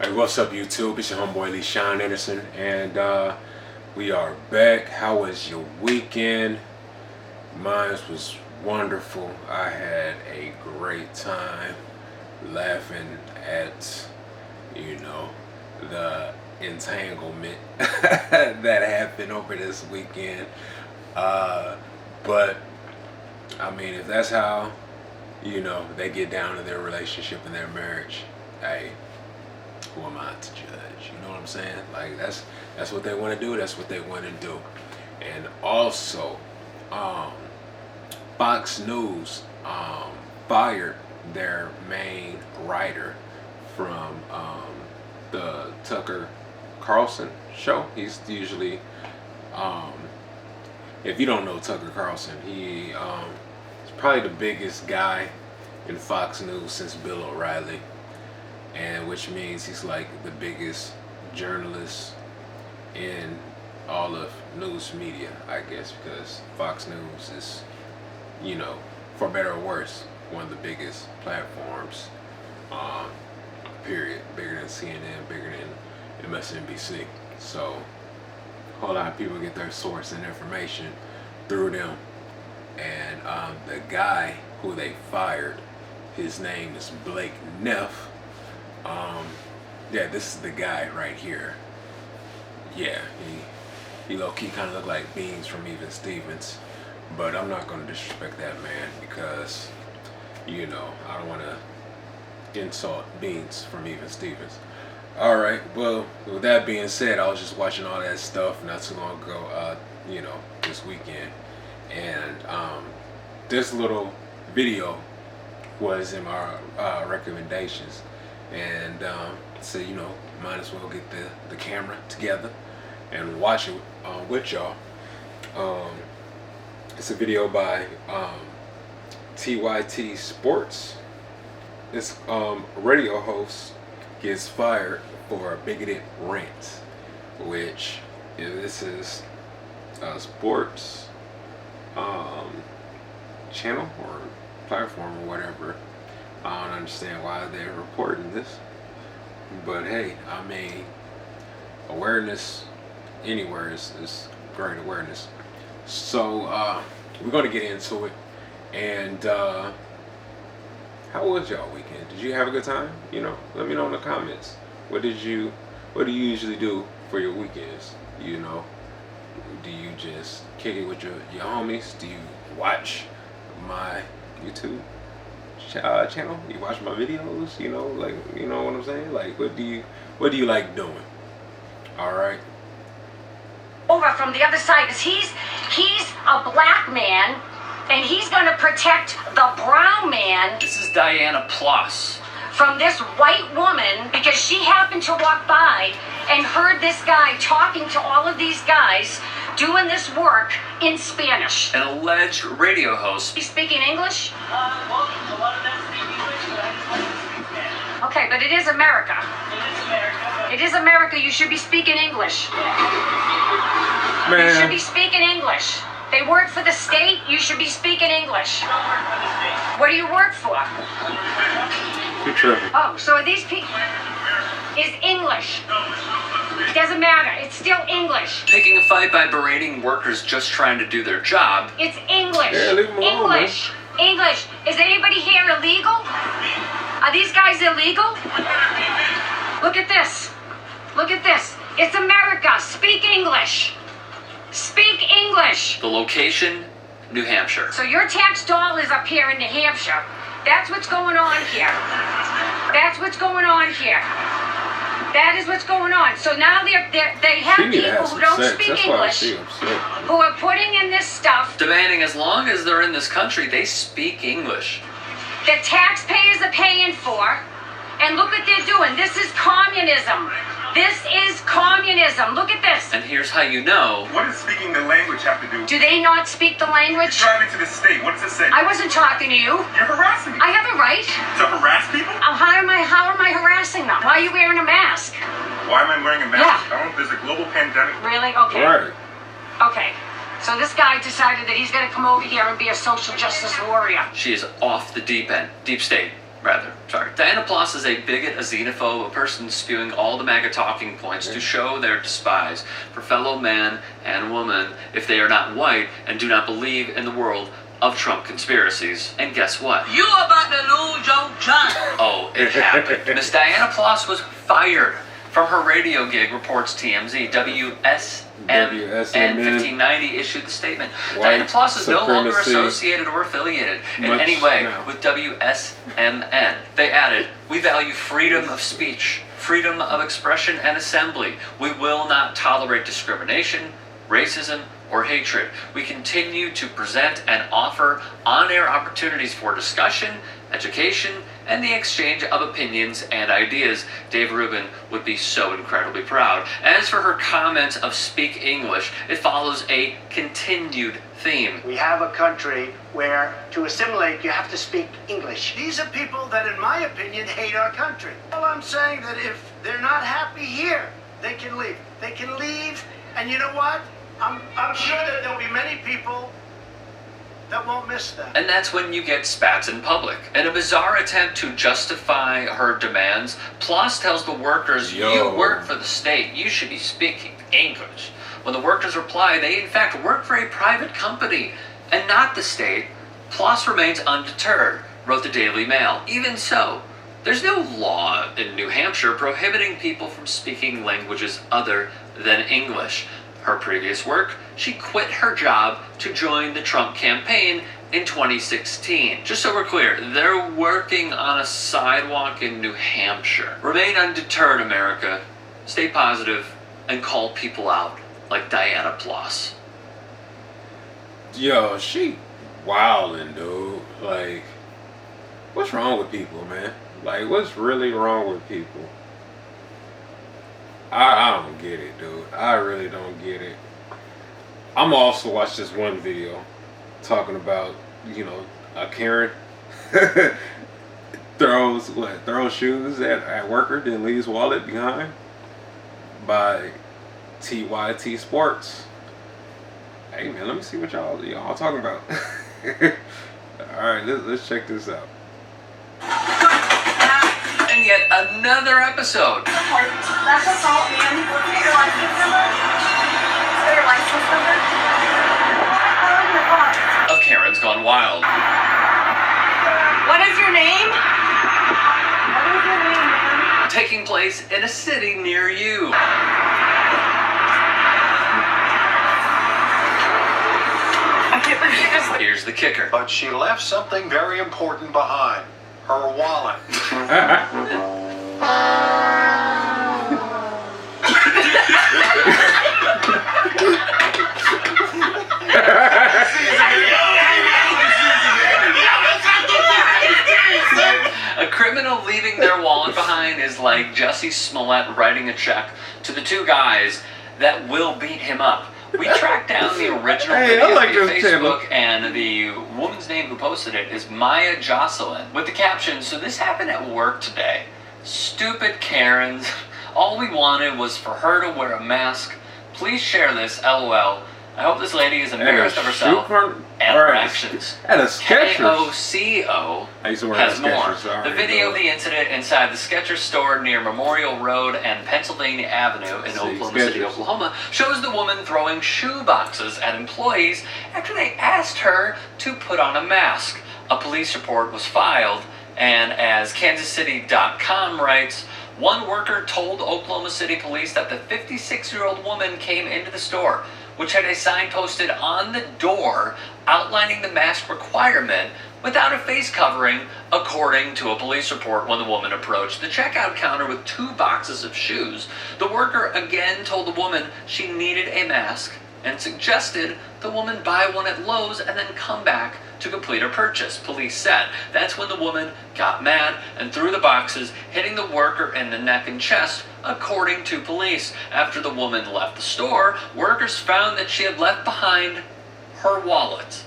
Hey, what's up, YouTube? It's your homeboy Lee Sean Anderson, and we are back. How was your weekend? Mine was wonderful. I had a great time laughing at, you know, the entanglement that happened over this weekend. But I mean, if that's how, they get down in their relationship and their marriage, hey, who am I to judge? You know what I'm saying? Like that's what they want to do. That's what they want to do. And also, um, Fox News fired their main writer from the Tucker Carlson show. He's usually, um, if you don't know Tucker Carlson, he is probably the biggest guy in Fox News since Bill O'Reilly, and which means he's like the biggest journalist in all of news media, I guess, because Fox News is, for better or worse, one of the biggest platforms, um, period. Bigger than CNN, bigger than MSNBC. So a whole lot of people get their source and information through them. And the guy who they fired, his name is Blake Neff. Yeah, this is the guy right here. Yeah, he low key kind of look like Beans from Even Stevens, but I'm not gonna disrespect that man because, I don't want to insult Beans from Even Stevens. All right, well, with that being said, I was just watching all that stuff not too long ago, this weekend, and this little video was in my recommendations, and so might as well get the camera together and watch it with y'all. It's a video by TYT Sports. This radio host gets fired for a bigoted rant, which this is a sports channel or platform or whatever. I don't understand why they're reporting this, but hey, I mean, awareness anywhere is great awareness. So we're gonna get into it. And how was y'all weekend? Did you have a good time? Let me know in the comments. What do you usually do for your weekends? Do you just kick it with your homies? Do you watch my YouTube channel? You watch my videos? You know what I'm saying? Like, what do you like doing? All right. Over from the other side, is he's a black man, and he's going to protect the brown man. This is Diana Plus. From this white woman, because she happened to walk by and heard this guy talking to all of these guys doing this work in Spanish. An alleged radio host. He's speaking English? Well, a lot of them speak English, but I just like to speak Spanish. Okay, but it is America. It is America. It is America. You should be speaking English. You should be speaking English. They work for the state. You should be speaking English. I don't work for the state. What do you work for? You're tripping. Oh, so are these people? Is English. It doesn't matter. It's still English. Picking a fight by berating workers just trying to do their job. It's English. Yeah, leave 'em alone, man. English. English. Is anybody here illegal? Are these guys illegal? Look at this. Look at this. It's America. Speak English. Speak English. The location, New Hampshire. So your tax dollars up here in New Hampshire. That's what's going on here. That's what's going on here. That is what's going on. So now they have She need to people have who some don't sex. speak That's why English she upset. who are putting in this stuff. Demanding as long as they're in this country, they speak English. The taxpayers are paying for. And look what they're doing. This is communism. This is communism. Look at this. And here's how you know. What does speaking the language have to do? Do they not speak the language? Driving to the state, what does it say? I wasn't talking to you. You're harassing me. I have a right. To harass people? How am I harassing them? Why are you wearing a mask? Why am I wearing a mask? Yeah. I don't, there's a global pandemic. Really? Okay. Right. Okay. So this guy decided that he's going to come over here and be a social justice warrior. She is off the deep end. Deep state. rather. Sorry. Diana Ploss is a bigot, a xenophobe, a person spewing all the MAGA talking points to show their despise for fellow man and woman if they are not white and do not believe in the world of Trump conspiracies. And guess what? You about to lose your job. Oh, it happened. Miss Diana Ploss was fired from her radio gig, reports TMZ. WSMN 1590 issued the statement. Diana Ploss is no longer supremacy. associated or affiliated in Much any way now. with WSMN. They added, "We value freedom of speech, freedom of expression and assembly. We will not tolerate discrimination, racism, or hatred. We continue to present and offer on-air opportunities for discussion, education, and the exchange of opinions and ideas." Dave Rubin would be so incredibly proud. As for her comments of speak English, it follows a continued theme. We have a country where to assimilate you have to speak English. These are people that, in my opinion, hate our country. Well, I'm saying that if they're not happy here, they can leave. They can leave, and you know what? I'm sure that there'll be many people that won't miss that. And that's when you get spats in public. In a bizarre attempt to justify her demands, Ploss tells the workers, "You work for the state, you should be speaking English." When the workers reply, they in fact work for a private company and not the state, Ploss remains undeterred, wrote the Daily Mail. Even so, there's no law in New Hampshire prohibiting people from speaking languages other than English. Her previous work, she quit her job to join the Trump campaign in 2016. Just so we're clear, they're working on a sidewalk in New Hampshire. Remain undeterred, America. Stay positive and call people out like Diana Ploss. Yo, she wildin', dude. Like, what's wrong with people, man? Like, what's really wrong with people? I don't get it, dude. I really don't get it. I'm also watched this one video talking about, a Karen throws shoes at worker, then leaves wallet behind by TYT Sports. Hey man, let me see what y'all talking about. All right, let's check this out. And yet another episode That's assault, man. Your license number? Your license number? Your car. of Karen's Gone Wild. What is your name? What is your name, man? Taking place in a city near you. I can't believe you just... Here's the kicker. But she left something very important behind. Her wallet. A criminal leaving their wallet behind is like Jussie Smollett writing a check to the two guys that will beat him up. We tracked down the original Hey, video I like via this channel. Facebook, and the woman's name who posted it is Maya Jocelyn, with the caption, "So this happened at work today. Stupid Karens. All we wanted was for her to wear a mask. Please share this, LOL. I hope this lady is embarrassed of herself and her actions." At a Skechers. KOCO I used to work has at more. Skechers. Sorry, The video bro. of the incident inside the Skechers store near Memorial Road and Pennsylvania Avenue in See, Oklahoma City, Skechers. Oklahoma, shows the woman throwing shoe boxes at employees after they asked her to put on a mask. A police report was filed, and as KansasCity.com writes, one worker told Oklahoma City police that the 56-year-old woman came into the store, which had a sign posted on the door outlining the mask requirement without a face covering, according to a police report. When the woman approached the checkout counter with 2 boxes of shoes, the worker again told the woman she needed a mask and suggested the woman buy one at Lowe's and then come back to complete her purchase, police said. That's when the woman got mad and threw the boxes, hitting the worker in the neck and chest, according to police. After the woman left the store, workers found that she had left behind her wallet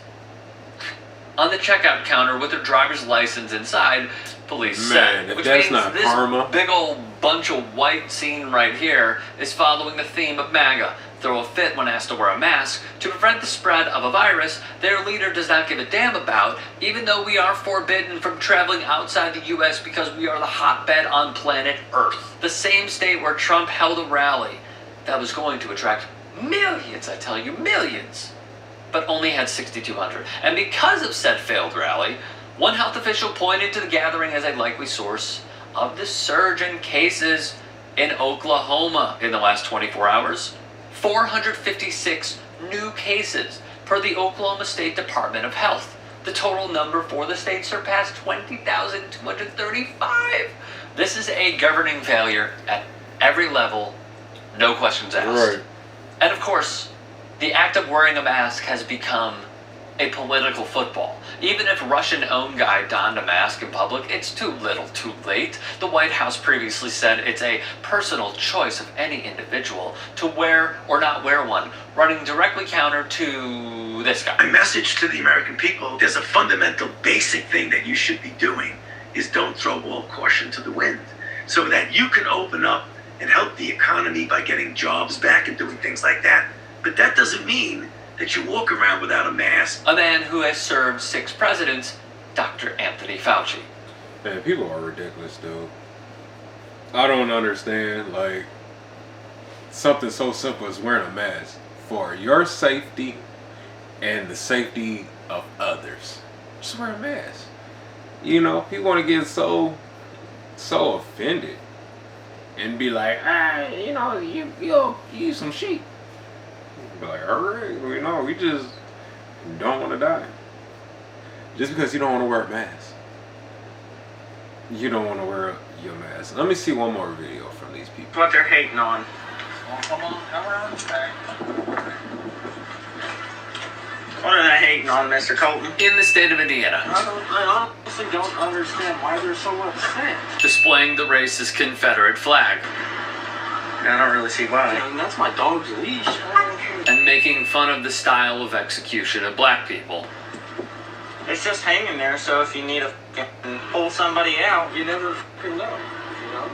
on the checkout counter with her driver's license inside, police Man, said. if Which that's means not this karma. big old bunch of white scene right here is following the theme of MAGA. throw a fit when asked to wear a mask to prevent the spread of a virus their leader does not give a damn about, even though we are forbidden from traveling outside the US because we are the hotbed on planet Earth. The same state where Trump held a rally that was going to attract millions, I tell you, millions, but only had 6,200. And because of said failed rally, one health official pointed to the gathering as a likely source of the surge in cases in Oklahoma in the last 24 hours. 456 new cases per the Oklahoma State Department of Health. The total number for the state surpassed 20,235. This is a governing failure at every level, no questions asked. Right. And of course, the act of wearing a mask has become a political football. Even if Russian-owned guy donned a mask in public, it's too little too late. The White House previously said it's a personal choice of any individual to wear or not wear one, running directly counter to this guy. My message to the American people, there's a fundamental basic thing that you should be doing, is don't throw all caution to the wind, so that you can open up and help the economy by getting jobs back and doing things like that. But that doesn't mean that you walk around without a mask. A man who has served 6 presidents, Dr. Anthony Fauci. Man, people are ridiculous, dude. I don't understand, like, something so simple as wearing a mask for your safety and the safety of others. Just wear a mask. You know, people want to get so offended and be like, you know, you some sheep. Be like, alright, you know, we just don't want to die. Just because you don't want to wear a mask. You don't want to wear your mask. Let me see one more video from these people. What they're hating on. Come around back. What are they hating on, Mr. Colton? In the state of Indiana, I honestly don't understand why they're so upset. displaying the racist Confederate flag I don't really see why. And that's my dog's leash. and making fun of the style of execution of black people. It's just hanging there, so if you need to pull somebody out, You never fucking know, you know?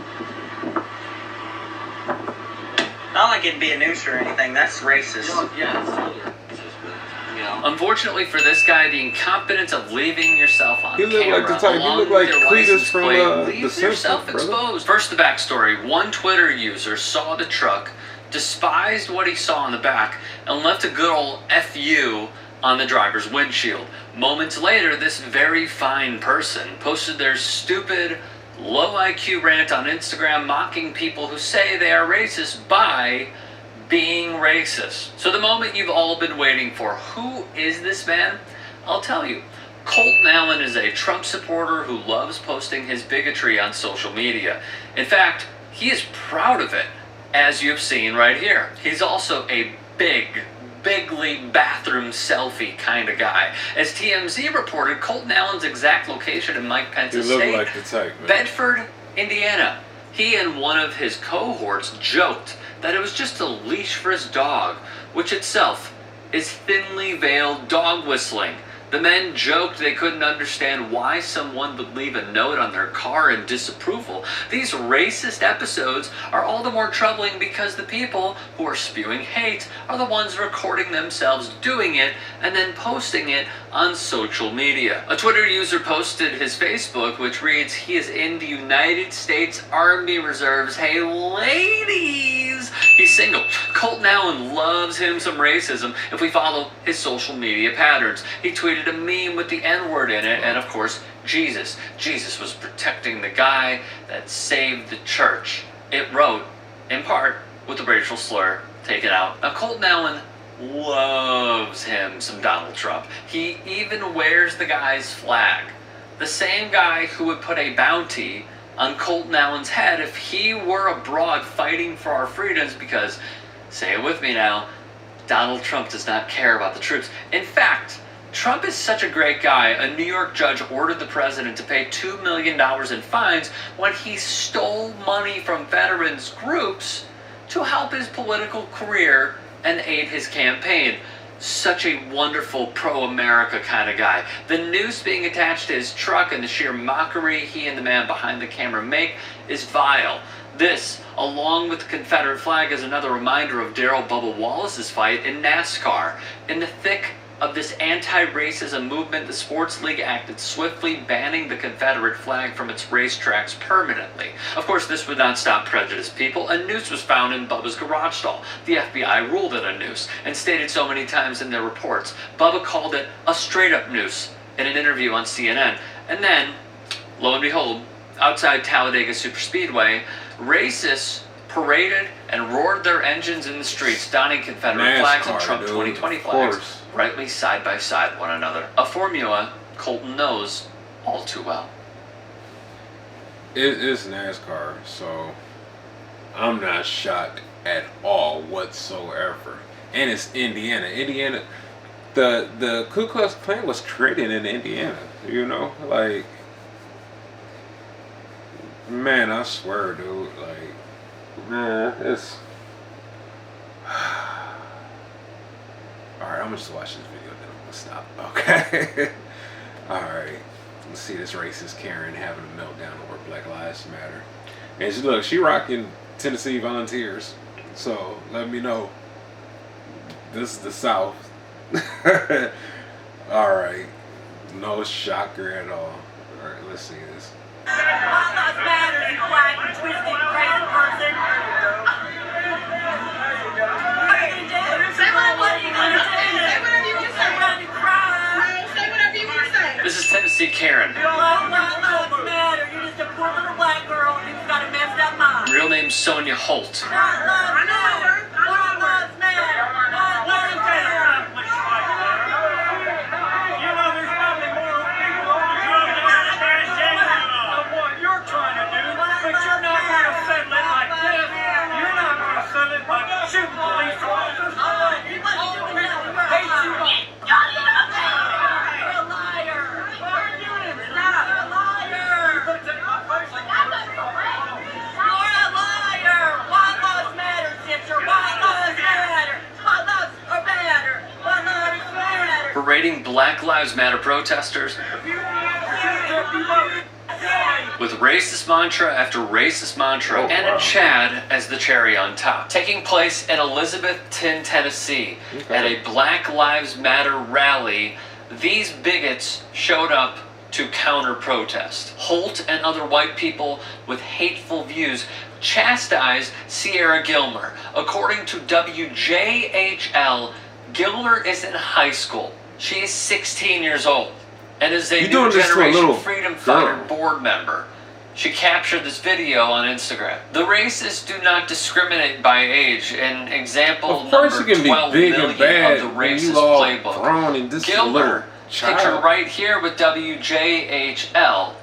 not like it'd be a noose or anything. That's racist. Yeah, it's totally racist, but, you know. Unfortunately for this guy, the incompetence of leaving yourself on He look camera like the type- he along look with like your Cletus license from, plate The leaves Simpsons, yourself brother. exposed. First, the backstory. One Twitter user saw the truck, despised what he saw in the back, and left a good old FU on the driver's windshield. Moments later, this very fine person posted their stupid, low IQ rant on Instagram, mocking people who say they are racist by being racist. So the moment you've all been waiting for, who is this man? I'll tell you. Colton Allen is a Trump supporter who loves posting his bigotry on social media. In fact, he is proud of it, as you've seen right here. He's also a bigly bathroom selfie kind of guy. As TMZ reported, Colton Allen's exact location in Mike He Pence's look state, like the type, man. Bedford, Indiana. He and one of his cohorts joked that it was just a leash for his dog, which itself is thinly veiled dog whistling. The men joked they couldn't understand why someone would leave a note on their car in disapproval. These racist episodes are all the more troubling because the people who are spewing hate are the ones recording themselves doing it and then posting it on social media. A Twitter user posted his Facebook, which reads, "He is in the United States Army Reserves. Hey ladies!" He's single. Colton Allen loves him some racism if we follow his social media patterns. He tweeted a meme with the N-word in it, and of course, Jesus. Jesus was protecting the guy that saved the church. It wrote, in part, with the racial slur taken out. Now, Colton Allen loves him some Donald Trump. He even wears the guy's flag. The same guy who would put a bounty on Colton Allen's head if he were abroad fighting for our freedoms because, say it with me now, Donald Trump does not care about the troops. In fact, Trump is such a great guy, a New York judge ordered the president to pay $2 million in fines when he stole money from veterans groups to help his political career and aid his campaign. such a wonderful pro-America kind of guy. The noose being attached to his truck and the sheer mockery he and the man behind the camera make is vile. This, along with the Confederate flag, is another reminder of Darrell Bubba Wallace's fight in NASCAR. In the thick of this anti-racism movement, the sports league acted swiftly, banning the Confederate flag from its racetracks permanently. Of course, this would not stop prejudiced people. A noose was found in Bubba's garage stall. The FBI ruled it a noose and stated so many times in their reports. Bubba called it a straight-up noose in an interview on CNN. And then, lo and behold, outside Talladega Superspeedway, racists paraded and roared their engines in the streets, donning Confederate flags and Trump 2020 flags, rightly side by side one another. A formula Colton knows all too well. It's NASCAR, so I'm not shocked at all whatsoever. And it's Indiana. Indiana, the Ku Klux Klan was created in Indiana. You know, like, man, I swear, dude, like, man, it's. Alright, I'm gonna just watch this video, then I'm gonna stop. Okay. Alright. Let's see this racist Karen having a meltdown over Black Lives Matter. And she rocking Tennessee Volunteers. So let me know. This is the South. Alright. No shocker at all. Alright, let's see this. Black Lives Matter, you black and twisted crazy person. Say whatever you want to say. Say whatever you want to say. Say whatever you want to say. This is Tennessee Karen. Black Lives Matter. You're just a poor little black girl who's got a messed up mind. Real name Sonia Holt. Black Lives Matter. Black Lives Matter. Black Lives Matter. You know, there's probably more people on the road that understand of what you're trying to do, but you're not going to settle it like this. You're not going to settle it by shooting police officers. You must do it. Hey, shoot off. You're a liar. Why are you doing this? You're a liar. You're going to take my face like you're a liar. White lives matter, sister. White lives matter. White lives are matter. White lives matter. Parading Black Lives Matter protesters with racist mantra after racist mantra, and a Chad as the cherry on top. Taking place in Elizabethton, Tennessee, at a Black Lives Matter rally, these bigots showed up to counter-protest. Holt and other white people with hateful views chastised Sierra Gilmer. According to WJHL, Gilmer is in high school. She is 16 years old and is a New Generation Freedom Fighter board member. She captured this video on Instagram. The racists do not discriminate by age. An example number 12 million of the racist playbook. Gilmer, pictured right here with WJHL,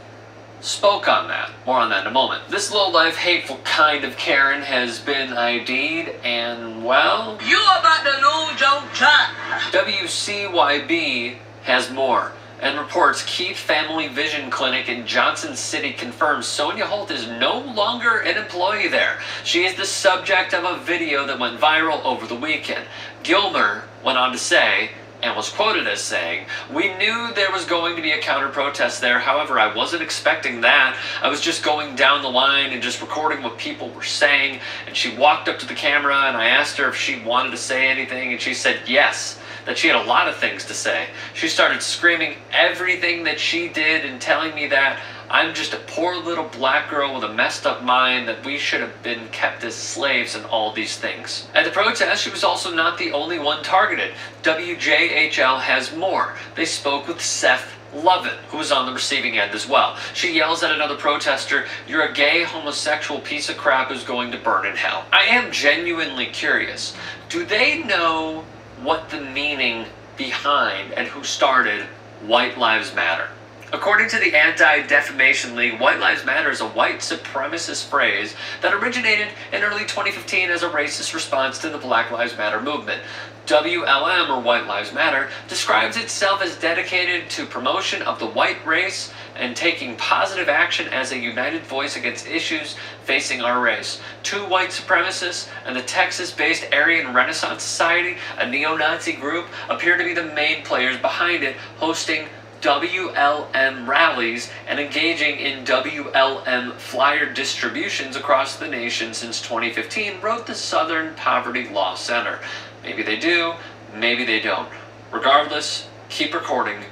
spoke on that. More on that in a moment. This low-life, hateful kind of Karen has been ID'd and, well, You about to lose your job. WCYB has more and reports Keith Family Vision Clinic in Johnson City confirms Sonia Holt is no longer an employee there. She is the subject of a video that went viral over the weekend. Gilmer went on to say, and was quoted as saying, "We knew there was going to be a counter-protest there. However, I wasn't expecting that. I was just going down the line and just recording what people were saying." And she walked up to the camera and I asked her if she wanted to say anything, and she said yes, that she had a lot of things to say. She started screaming everything that she did and telling me that I'm just a poor little black girl with a messed up mind, that we should have been kept as slaves and all these things. At the protest, she was also not the only one targeted. WJHL has more. They spoke with Seth Lovin, who was on the receiving end as well. She yells at another protester, "You're a gay, homosexual piece of crap who's going to burn in hell." I am genuinely curious. Do they know what the meaning behind and who started White Lives Matter? According to the Anti-Defamation League, White Lives Matter is a white supremacist phrase that originated in early 2015 as a racist response to the Black Lives Matter movement. WLM, or White Lives Matter, describes itself as dedicated to promotion of the white race and taking positive action as a united voice against issues facing our race. 2 white supremacists and the Texas-based Aryan Renaissance Society, a neo-Nazi group, appear to be the main players behind it, hosting WLM rallies and engaging in WLM flyer distributions across the nation since 2015, wrote the Southern Poverty Law Center. Maybe they do, maybe they don't. Regardless, keep recording.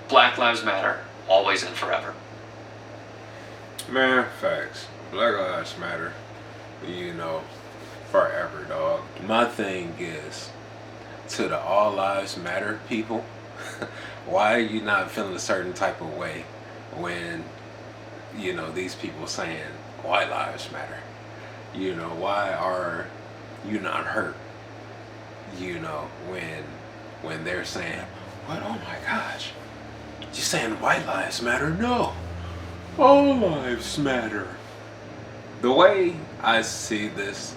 Black Lives Matter, always and forever. Man, facts. Black Lives Matter, you know, forever, dog. My thing is, to the All Lives Matter people, why are you not feeling a certain type of way when, you know, these people saying White Lives Matter? You know, why are you not hurt? You know, when they're saying, what? Oh my gosh, you saying White Lives Matter? No, all lives matter. The way I see this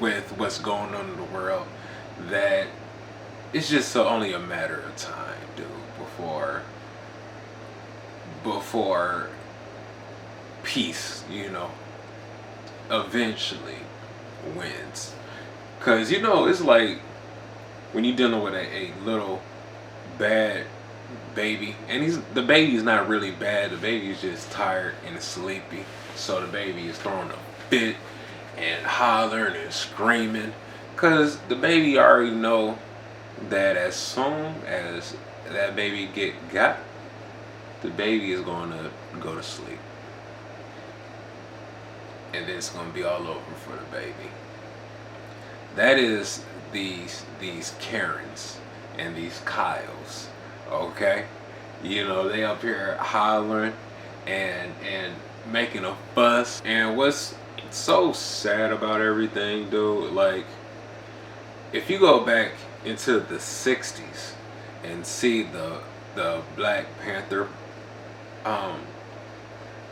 with what's going on in the world, that it's just only a matter of time, dude, before peace, you know, eventually wins. Cause you know, it's like when you're dealing with a little bad baby, and the baby's not really bad, the baby's just tired and sleepy, so the baby is throwing a fit and hollering and screaming, cause the baby already know that as soon as that baby got, the baby is going to go to sleep, and then it's going to be all over for the baby. That is these Karens and these Kyles, okay? You know, they up here hollering and making a fuss. And what's so sad about everything, dude, like, if you go back into the 60s and see the Black Panther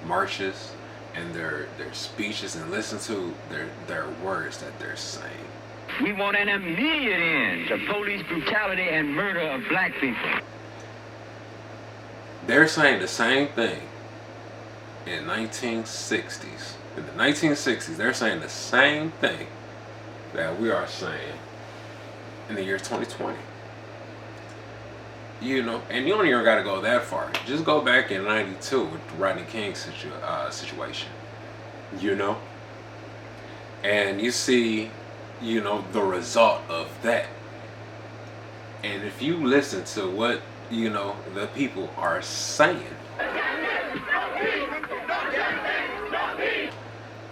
marches and their speeches, and listen to their words that they're saying. We want an immediate end to police brutality and murder of black people. They're saying the same thing in 1960s. In the 1960s, they're saying the same thing that we are saying in the year 2020. You know, and you don't even got to go that far. Just go back in 92 with the Rodney King situation. You know? And you see, you know, the result of that. And if you listen to what, you know, the people are saying,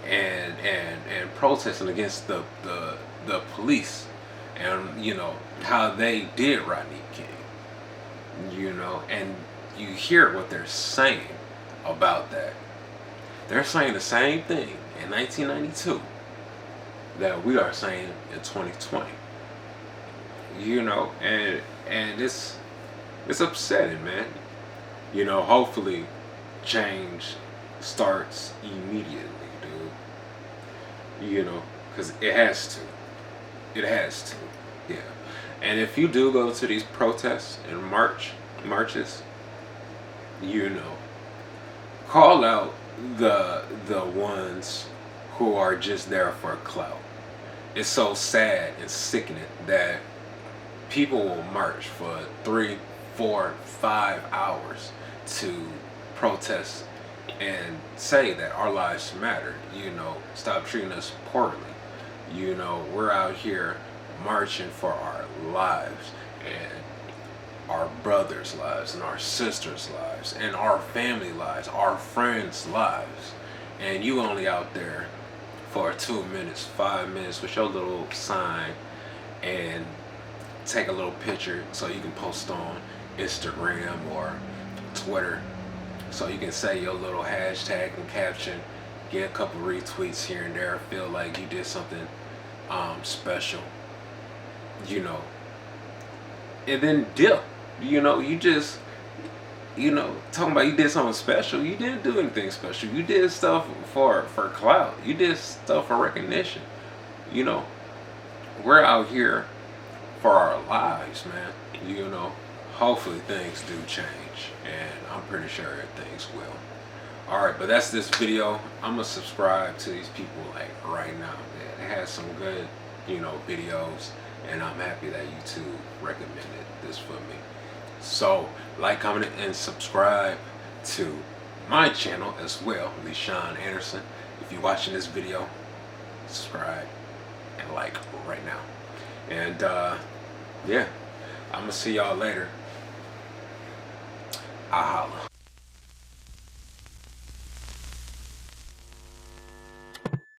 and protesting against the police, and you know how they did Rodney King, you know, and you hear what they're saying about that. They're saying the same thing in 1992 that we are saying in 2020. You know, and it's upsetting, man. You know, hopefully change starts immediately, dude. You know, because it has to. It has to, yeah. And if you do go to these protests and marches, you know, call out the ones who are just there for clout. It's so sad and sickening that people will march for 3, 4, 5 hours to protest and say that our lives matter. You know, stop treating us poorly. You know, we're out here marching for our lives, and our brothers' lives, and our sisters' lives, and our family lives, our friends' lives. And you only out there for 2 minutes, 5 minutes with your little sign and take a little picture so you can post on Instagram or Twitter, so you can say your little hashtag and caption, get a couple retweets here and there, feel like you did something special, you know, and then dip. You know, you just, you know, talking about you did something special. You didn't do anything special. You did stuff for clout. You did stuff for recognition. You know, we're out here for our lives, man. You know, hopefully things do change. change, and I'm pretty sure things will. Alright, but that's this video. I'm gonna subscribe to these people like right now. It has some good, you know, videos, and I'm happy that YouTube recommended this for me. So like, comment, and subscribe to my channel as well, LeSean Anderson. If you're watching this video, subscribe and like right now. And yeah, I'm gonna see y'all later. I holla.